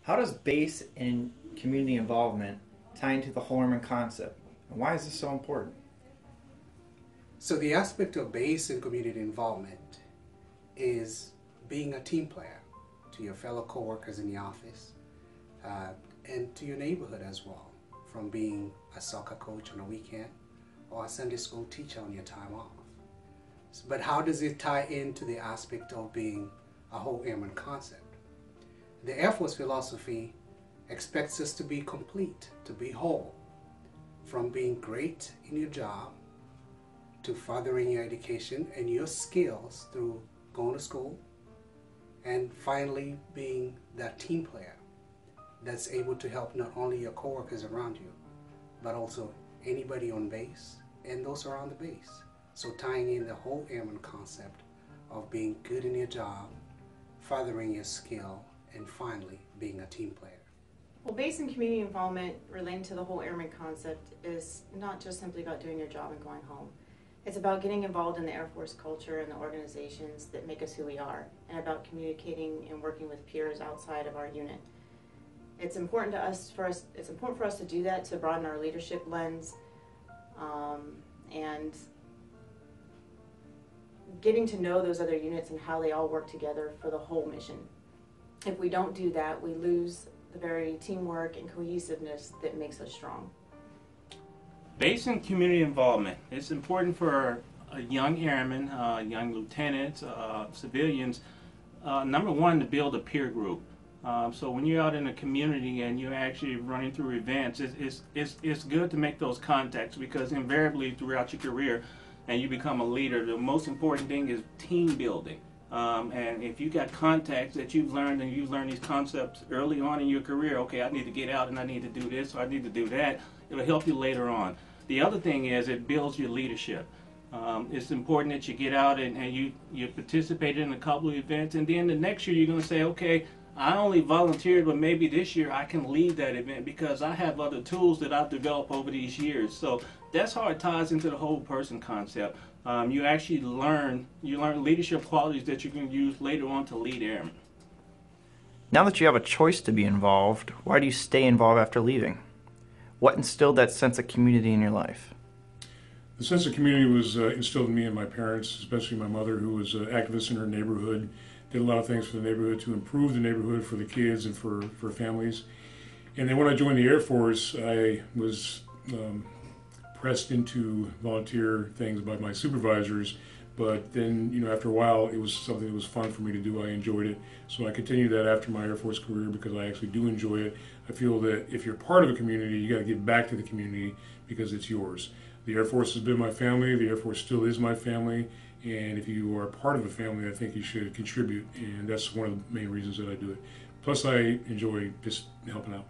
How does base and community involvement tie into the whole Airman concept? And why is this so important? So the aspect of base and community involvement is being a team player to your fellow coworkers in the office and to your neighborhood as well, from being a soccer coach on a weekend or a Sunday school teacher on your time off. But how does it tie into the aspect of being a whole airman concept? The Air Force philosophy expects us to be complete, to be whole, from being great in your job to furthering your education and your skills through going to school, and finally being that team player that's able to help not only your coworkers around you, but also anybody on base and those around the base. So tying in the whole airman concept of being good in your job, furthering your skill, and finally being a team player. Well, base and community involvement relating to the whole airman concept is not just simply about doing your job and going home. It's about getting involved in the Air Force culture and the organizations that make us who we are, and about communicating and working with peers outside of our unit. It's important for us to do that, to broaden our leadership lens, and getting to know those other units and how they all work together for the whole mission. If we don't do that, we lose the very teamwork and cohesiveness that makes us strong. Base and community involvement. It's important for young airmen, young lieutenants, civilians, number one, to build a peer group. So when you're out in the community and you're actually running through events, it's good to make those contacts, because invariably throughout your career and you become a leader, the most important thing is team building. And if you got contacts that you've learned, and you've learned these concepts early on in your career, okay, I need to get out and I need to do this or I need to do that, it'll help you later on. The other thing is it builds your leadership. It's important that you get out and you participate in a couple of events, and then the next year you're going to say, okay, I only volunteered, but maybe this year I can lead that event because I have other tools that I've developed over these years. So that's how it ties into the whole person concept. You actually learn leadership qualities that you can use later on to lead airmen. Now that you have a choice to be involved, why do you stay involved after leaving? What instilled that sense of community in your life? The sense of community was instilled in me and my parents, especially my mother, who was an activist in her neighborhood, did a lot of things for the neighborhood to improve the neighborhood for the kids and for families. And then when I joined the Air Force, I was pressed into volunteer things by my supervisors, but then, after a while, it was something that was fun for me to do. I enjoyed it. So I continued that after my Air Force career because I actually do enjoy it. I feel that if you're part of a community, you got to give back to the community because it's yours. The Air Force has been my family. The Air Force still is my family. And if you are part of a family, I think you should contribute. And that's one of the main reasons that I do it. Plus, I enjoy just helping out.